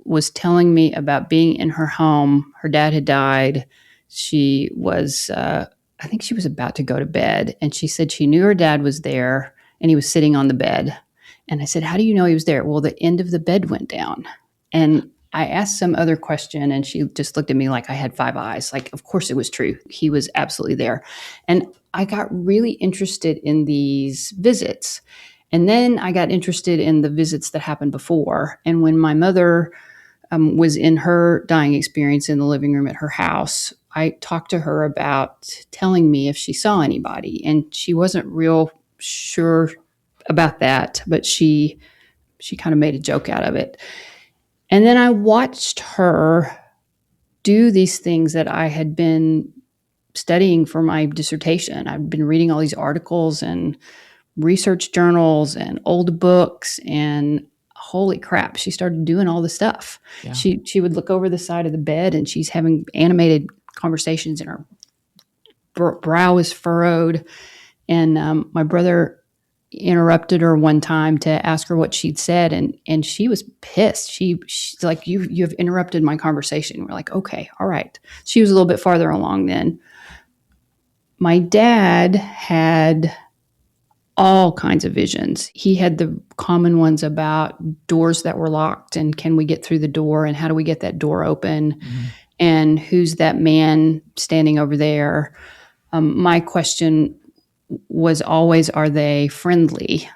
was telling me about being in her home. Her dad had died. She was, I think she was about to go to bed, and she said she knew her dad was there and he was sitting on the bed. And I said, how do you know he was there? Well, the end of the bed went down. And I asked some other question, and she just looked at me like I had 5 eyes. Like, of course it was true. He was absolutely there. And I got really interested in these visits. And then I got interested in the visits that happened before. And when my mother was in her dying experience in the living room at her house, I talked to her about telling me if she saw anybody. And she wasn't real sure about that, but she kind of made a joke out of it. And then I watched her do these things that I had been studying for my dissertation. I've been reading all these articles and research journals and old books, and holy crap, she started doing all the stuff. Yeah. She would look over the side of the bed, and she's having animated conversations, and her brow is furrowed. And my brother interrupted her one time to ask her what she'd said, and she was pissed. She's like, you've interrupted my conversation. We're like, okay, all right. She was a little bit farther along then. My dad had all kinds of visions. He had the common ones about doors that were locked and can we get through the door and how do we get that door open and who's that man standing over there. My question was always, are they friendly?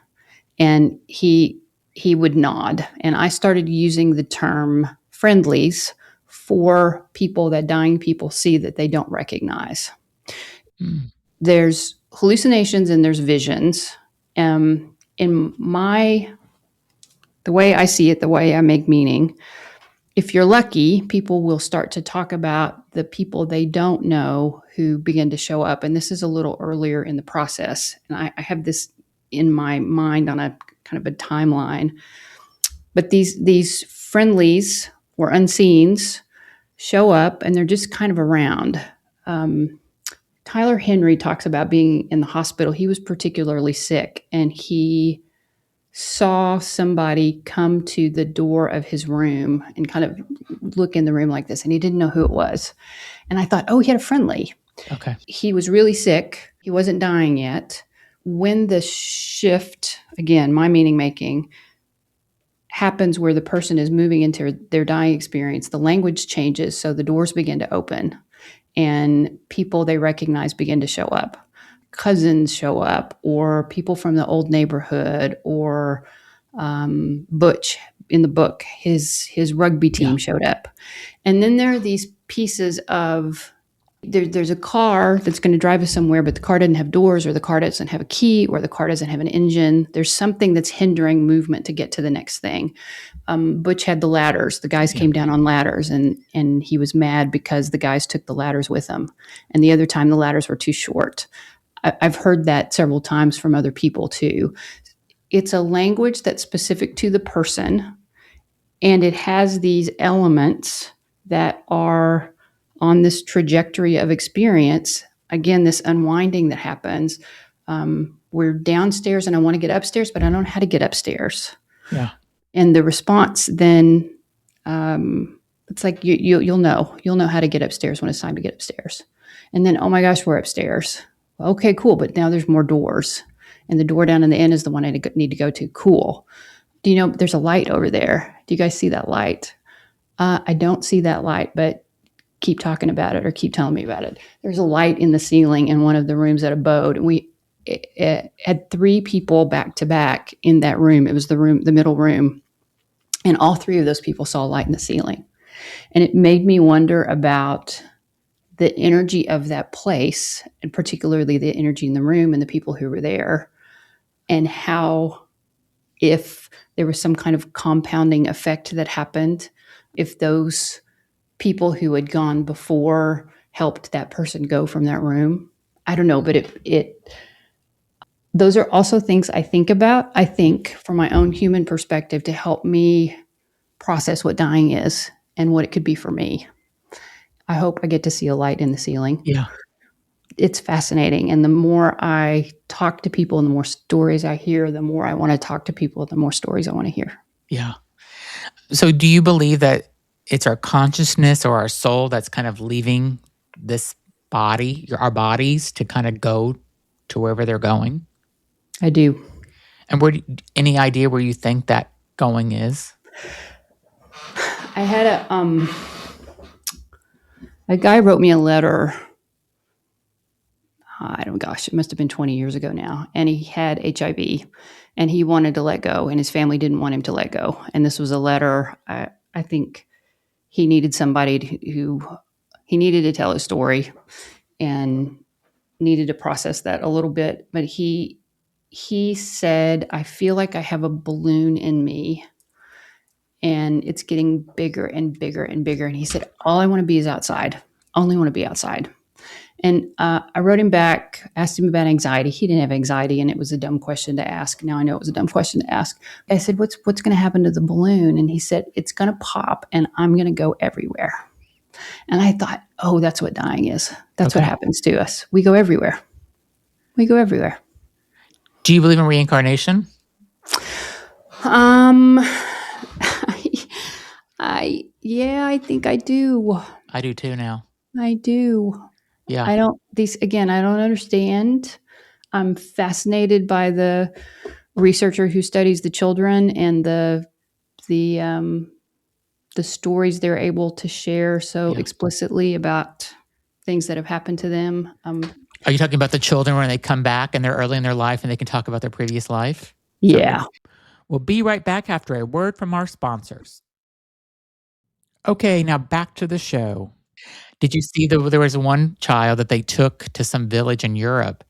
And he would nod. And I started using the term friendlies for people that dying people see that they don't recognize. There's hallucinations and there's visions. In the way I see it, the way I make meaning, if you're lucky, people will start to talk about the people they don't know who begin to show up. And this is a little earlier in the process. And I have this in my mind on a kind of a timeline. But these friendlies or unseens show up and they're just kind of around. Tyler Henry talks about being in the hospital. He was particularly sick and he saw somebody come to the door of his room and kind of look in the room like this, and he didn't know who it was. And I thought, oh, he had a friendly. Okay. He was really sick. He wasn't dying yet. When the shift, again, my meaning making, happens where the person is moving into their dying experience, the language changes, so the doors begin to open and people they recognize begin to show up. Cousins show up, or people from the old neighborhood, or Butch in the book, his rugby team showed up. And then there are these pieces of there's a car that's going to drive us somewhere, but the car doesn't have doors, or the car doesn't have a key, or the car doesn't have an engine. There's something that's hindering movement to get to the next thing. Butch had the ladders. The guys came down on ladders, and he was mad because the guys took the ladders with them. And the other time the ladders were too short. I've heard that several times from other people too. It's a language that's specific to the person, and it has these elements that are on this trajectory of experience. Again, this unwinding that happens. We're downstairs and I want to get upstairs, but I don't know how to get upstairs. Yeah. And the response then, it's like you'll know how to get upstairs when it's time to get upstairs. And then, oh my gosh, we're upstairs. Okay, cool. But now there's more doors. And the door down in the end is the one I need to go to. Cool. Do you know there's a light over there? Do you guys see that light? I don't see that light, but keep talking about it or keep telling me about it. There's a light in the ceiling in one of the rooms at Abode. And we had 3 people back to back in that room. It was the middle room. And all 3 of those people saw a light in the ceiling. And it made me wonder about the energy of that place, and particularly the energy in the room and the people who were there, and how, if there was some kind of compounding effect that happened, if those people who had gone before helped that person go from that room. I don't know, but those are also things I think about, I think, from my own human perspective, to help me process what dying is and what it could be for me. I hope I get to see a light in the ceiling. Yeah. It's fascinating. And the more I talk to people and the more stories I hear, the more I want to talk to people, the more stories I want to hear. Yeah. So do you believe that it's our consciousness or our soul that's kind of leaving this body, our bodies, to kind of go to wherever they're going? I do. And any idea where you think that going is? I had a guy wrote me a letter. It must have been 20 years ago now. And he had HIV and he wanted to let go, and his family didn't want him to let go. And this was a letter. I think he needed somebody he needed to tell his story and needed to process that a little bit. But he said, I feel like I have a balloon in me and it's getting bigger and bigger and bigger. And he said, all I want to be is outside. Only want to be outside. And I wrote him back, asked him about anxiety. He didn't have anxiety, and it was a dumb question to ask. Now I know it was a dumb question to ask. I said, what's going to happen to the balloon? And he said, it's going to pop, and I'm going to go everywhere. And I thought, oh, that's what dying is. That's what happens to us. We go everywhere. We go everywhere. Do you believe in reincarnation? I think I do. I do too now. I do. Yeah. I don't understand. I'm fascinated by the researcher who studies the children and the stories they're able to share so explicitly about things that have happened to them. Are you talking about the children when they come back and they're early in their life and they can talk about their previous life? Yeah. We'll be right back after a word from our sponsors. Okay, now back to the show. Did you see there was one child that they took to some village in Europe,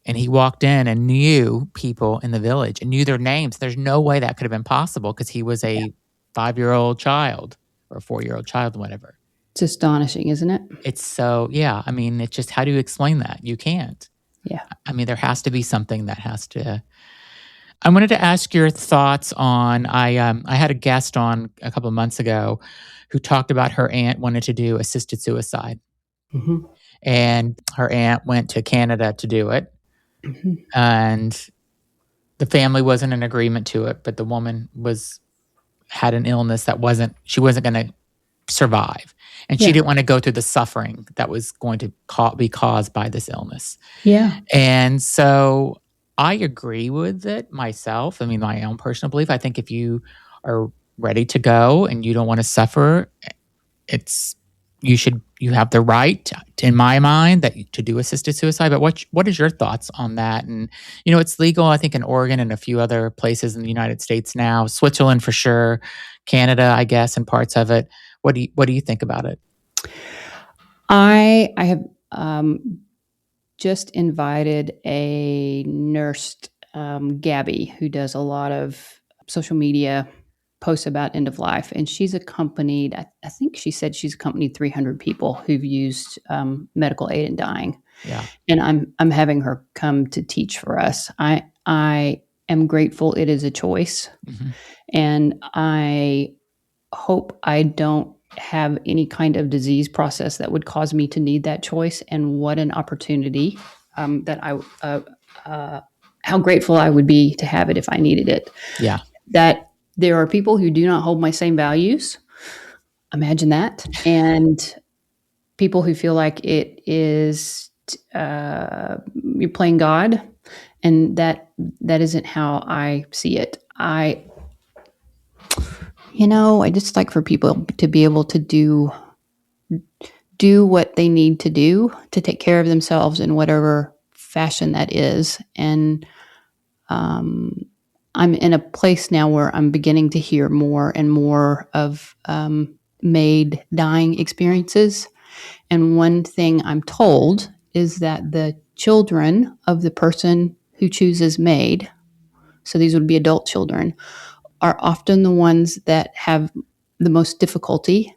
and he walked in and knew people in the village and knew their names? There's no way that could have been possible because he was a 5-year-old child or a 4-year-old child, whatever. It's astonishing, isn't it? It's so, yeah. I mean, it's just, how do you explain that? You can't. Yeah. I mean, there has to be something that has to. I wanted to ask your thoughts on, I had a guest on a couple of months ago who talked about her aunt wanted to do assisted suicide. Mm-hmm. And her aunt went to Canada to do it. Mm-hmm. And the family wasn't in agreement to it, but the woman had an illness that she wasn't going to survive. And she didn't want to go through the suffering that was going to be caused by this illness. Yeah. And so I agree with it myself. I mean, my own personal belief. I think if you are ready to go and you don't want to suffer, you have the right, in my mind, to do assisted suicide. But what is your thoughts on that? And it's legal, I think, in Oregon and a few other places in the United States now. Switzerland for sure, Canada, I guess, and parts of it. What do you think about it? I have just invited a nurse, Gabby, who does a lot of social media posts about end of life, and she's accompanied. I think she said she's accompanied 300 people who've used medical aid in dying. Yeah, and I'm having her come to teach for us. I am grateful it is a choice, and I hope I don't have any kind of disease process that would cause me to need that choice. And what an opportunity how grateful I would be to have it if I needed it. Yeah. That there are people who do not hold my same values. Imagine that. And people who feel like it is, you're playing God. And that isn't how I see it. I just like for people to be able to do what they need to do to take care of themselves in whatever fashion that is. And I'm in a place now where I'm beginning to hear more and more of MAID dying experiences. And one thing I'm told is that the children of the person who chooses MAID, so these would be adult children, are often the ones that have the most difficulty,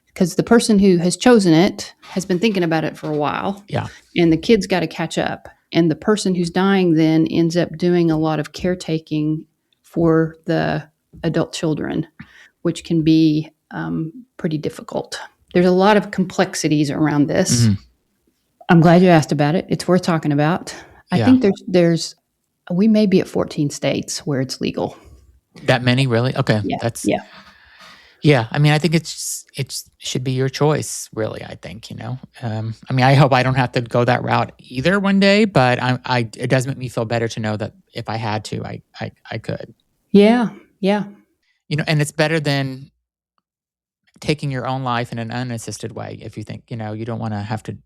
because the person who has chosen it has been thinking about it for a while. Yeah. And the kids got to catch up. And the person who's dying then ends up doing a lot of caretaking for the adult children, which can be pretty difficult. There's a lot of complexities around this. Mm-hmm. I'm glad you asked about it. It's worth talking about. I think we may be at 14 states where it's legal. That many, really? Okay. Yeah. Yeah. I mean, I think it should be your choice, really. I think, I mean, I hope I don't have to go that route either one day, but it does make me feel better to know that if I had to, I could. Yeah. And it's better than taking your own life in an unassisted way. If you think, you don't want to have to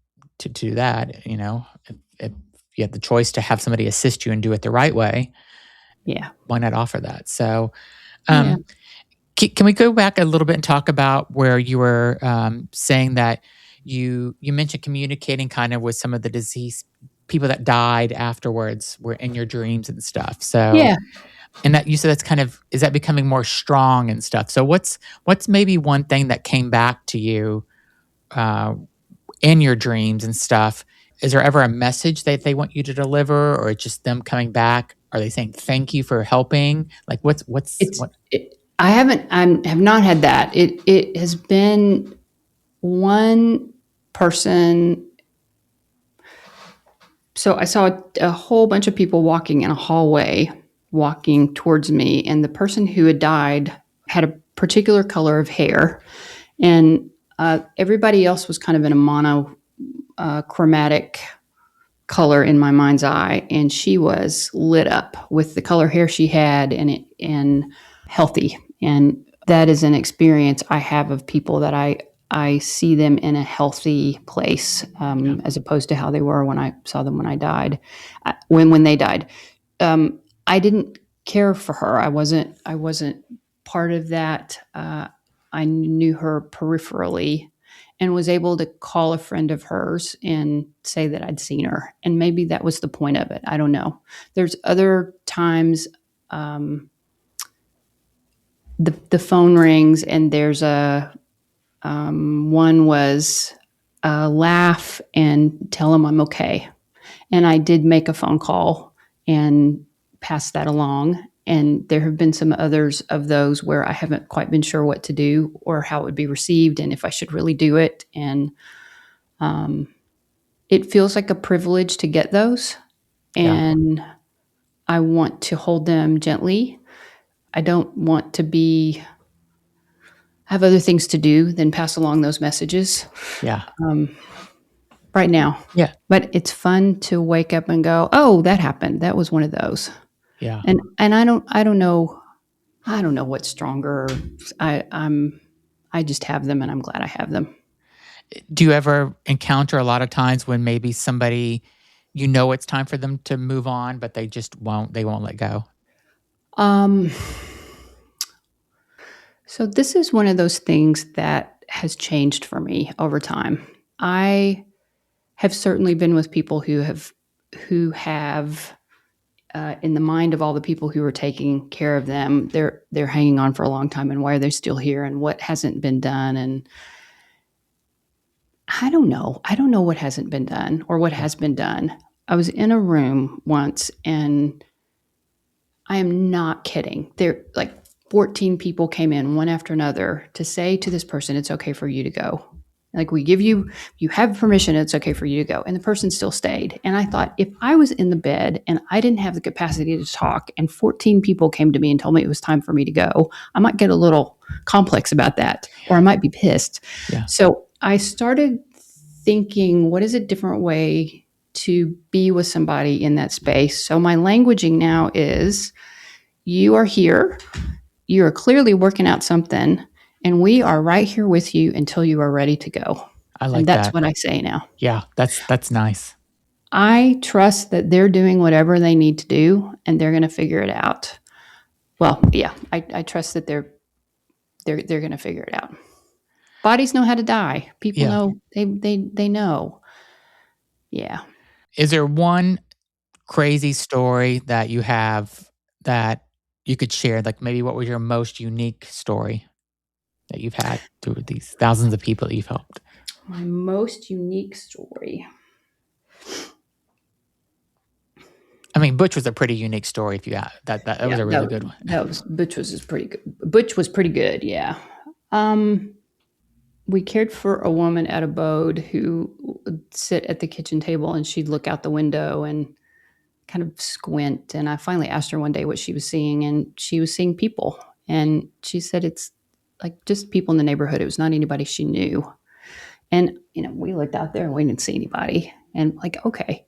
do that, if you have the choice to have somebody assist you and do it the right way. Yeah. Why not offer that? So, can we go back a little bit and talk about where you were saying that you mentioned communicating kind of with some of the deceased people that died afterwards were in your dreams and stuff. So, yeah. And that you said that's kind of, is that becoming more strong and stuff? So what's maybe one thing that came back to you in your dreams and stuff? Is there ever a message that they want you to deliver, or it's just them coming back? Are they saying thank you for helping? Like what? I have not had that. It has been one person. So I saw a whole bunch of people walking in a hallway, walking towards me, and the person who had died had a particular color of hair, and everybody else was kind of in a monochromatic color in my mind's eye, and she was lit up with the color hair she had and healthy. And that is an experience I have of people that I see them in a healthy place, as opposed to how they were when I saw them when I died, when they died. I didn't care for her. I wasn't part of that. I knew her peripherally and was able to call a friend of hers and say that I'd seen her. And maybe that was the point of it. I don't know. There's other times the phone rings and there's one was laugh and tell them I'm okay. And I did make a phone call and pass that along. And there have been some others of those where I haven't quite been sure what to do or how it would be received and if I should really do it. And it feels like a privilege to get those. And I want to hold them gently. I don't want to have other things to do than pass along those messages. Yeah. Right now. Yeah. But it's fun to wake up and go, oh, that happened. That was one of those. Yeah. And I don't know what's stronger. I just have them and I'm glad I have them. Do you ever encounter a lot of times when maybe somebody, it's time for them to move on, but they won't let go? So this is one of those things that has changed for me over time. I have certainly been with people who have in the mind of all the people who are taking care of them, they're hanging on for a long time, and why are they still here, and what hasn't been done, and I don't know what hasn't been done or what has been done. I was in a room once, and I am not kidding. There, like 14 people came in one after another to say to this person, it's okay for you to go. Like, you have permission, it's okay for you to go. And the person still stayed. And I thought, if I was in the bed and I didn't have the capacity to talk and 14 people came to me and told me it was time for me to go, I might get a little complex about that, or I might be pissed. Yeah. So I started thinking, what is a different way to be with somebody in that space? So my languaging now is, you are here, you are clearly working out something, and we are right here with you until you are ready to go. I like and that's that. what I say now. Yeah, that's nice. I trust that they're doing whatever they need to do, and they're going to figure it out. Well, yeah, I trust that they're going to figure it out. Bodies know how to die. People know, they know. Yeah. Is there one crazy story that you have that you could share? Like, maybe what was your most unique story that you've had through these thousands of people that you've helped? My most unique story. I mean, Butch was a pretty unique story. If you had that was a really good one. Butch was pretty good. Butch was pretty good. Yeah. We cared for a woman at Abode who would sit at the kitchen table and she'd look out the window and kind of squint. And I finally asked her one day what she was seeing, and she was seeing people. And she said it's like just people in the neighborhood. It was not anybody she knew. And, we looked out there and we didn't see anybody. And like, okay.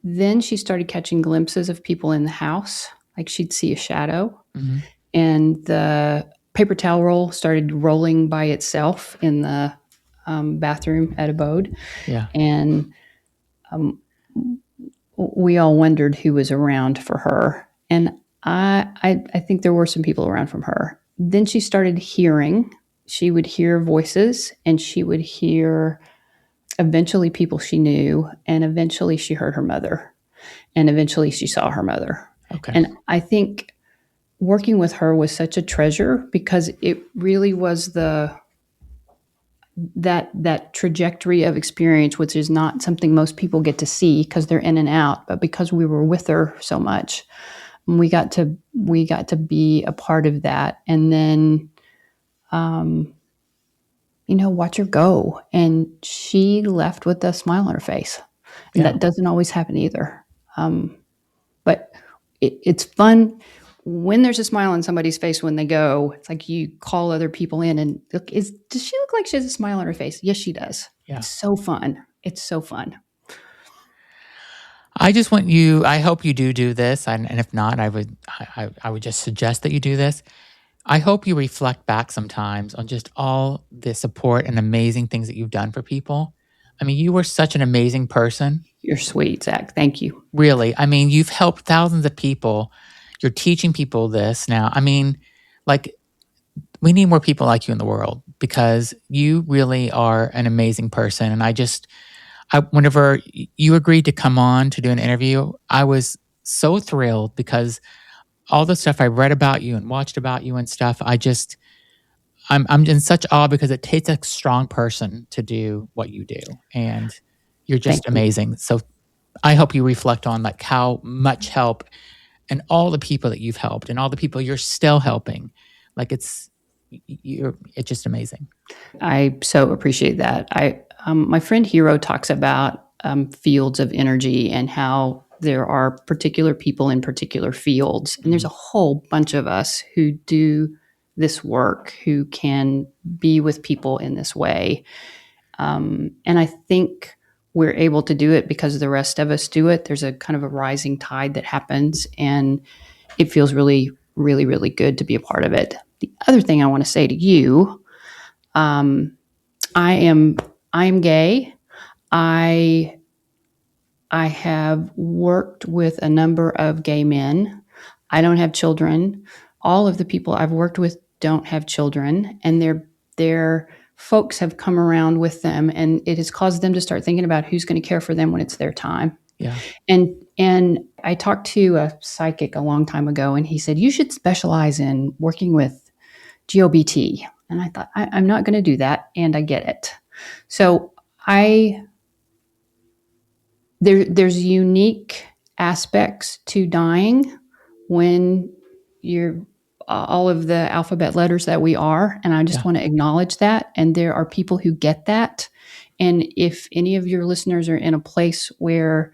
Then she started catching glimpses of people in the house. Like, she'd see a shadow. Mm-hmm. And the paper towel roll started rolling by itself in the bathroom at Abode. Yeah. And we all wondered who was around for her. And I think there were some people around from her. Then she started hearing. She would hear voices, and she would hear eventually people she knew, and eventually she heard her mother, and eventually she saw her mother. Okay. And I think working with her was such a treasure, because it really was that trajectory of experience, which is not something most people get to see because they're in and out, but because we were with her so much, we got to be a part of that. And then watch her go. And she left with a smile on her face. And that doesn't always happen either. But it's fun when there's a smile on somebody's face when they go. It's like you call other people in and look, does she look like she has a smile on her face? Yes, she does. Yeah. It's so fun. It's so fun. I hope you do this. And if not, I would just suggest that you do this. I hope you reflect back sometimes on just all the support and amazing things that you've done for people. I mean, you were such an amazing person. You're sweet, Zach. Thank you. Really. I mean, you've helped thousands of people. You're teaching people this now. I mean, like, we need more people like you in the world because you really are an amazing person. And whenever you agreed to come on to do an interview, I was so thrilled because all the stuff I read about you and watched about you and stuff, I'm in such awe because it takes a strong person to do what you do. And you're just amazing. So I hope you reflect on like how much help and all the people that you've helped and all the people you're still helping. Like it's just amazing. I so appreciate that. My friend Hero talks about fields of energy and how there are particular people in particular fields. And there's a whole bunch of us who do this work, who can be with people in this way. And I think we're able to do it because the rest of us do it. There's a kind of a rising tide that happens, and it feels really, really, really good to be a part of it. The other thing I want to say to you, I am gay. I have worked with a number of gay men. I don't have children. All of the people I've worked with don't have children, and their folks have come around with them, and it has caused them to start thinking about who's going to care for them when it's their time. Yeah. And I talked to a psychic a long time ago, and he said, you should specialize in working with GOBT. And I thought, I'm not going to do that. And I get it. So there's unique aspects to dying when you're all of the alphabet letters that we are. And I just want to acknowledge that. And there are people who get that. And if any of your listeners are in a place where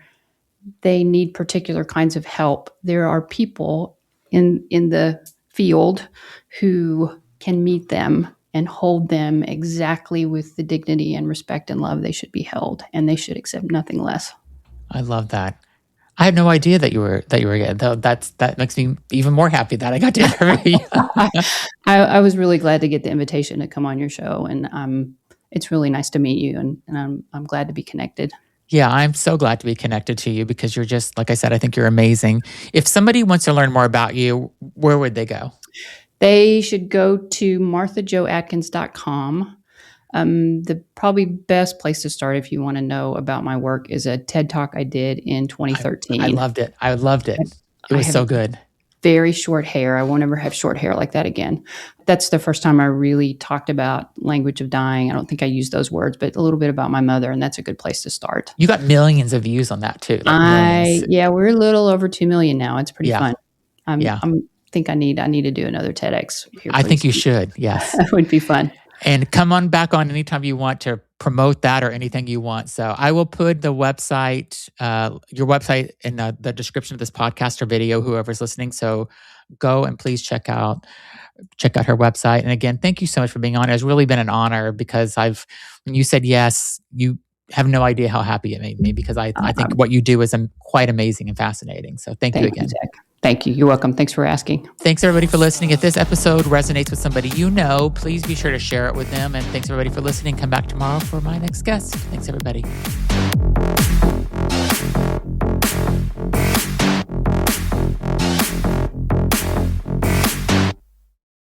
they need particular kinds of help, there are people in the field who can meet them and hold them exactly with the dignity and respect and love they should be held, and they should accept nothing less. I love that. I had no idea that you were gay. That makes me even more happy that I got to interview you. I was really glad to get the invitation to come on your show, and it's really nice to meet you, and I'm glad to be connected. Yeah, I'm so glad to be connected to you because you're just, like I said, I think you're amazing. If somebody wants to learn more about you, where would they go? They should go to marthajoatkins.com. The probably best place to start if you want to know about my work is a TED Talk I did in 2013. I loved it. It was so good. Very short hair. I won't ever have short hair like that again. That's the first time I really talked about language of dying. I don't think I used those words, but a little bit about my mother, and that's a good place to start. You got millions of views on that too. We're a little over 2 million now. It's pretty fun. I think I need to do another TEDx here. I think you should. Yes. That would be fun. And come on back on anytime you want to promote that or anything you want. So I will put the website, your website in the description of this podcast or video, whoever's listening. So go and please check out her website. And again, thank you so much for being on. It's really been an honor because when you said yes, you have no idea how happy it made me because I think what you do is quite amazing and fascinating. So thank you again. Zach. Thank you. You're welcome. Thanks for asking. Thanks, everybody, for listening. If this episode resonates with somebody you know, please be sure to share it with them. And thanks, everybody, for listening. Come back tomorrow for my next guest. Thanks, everybody.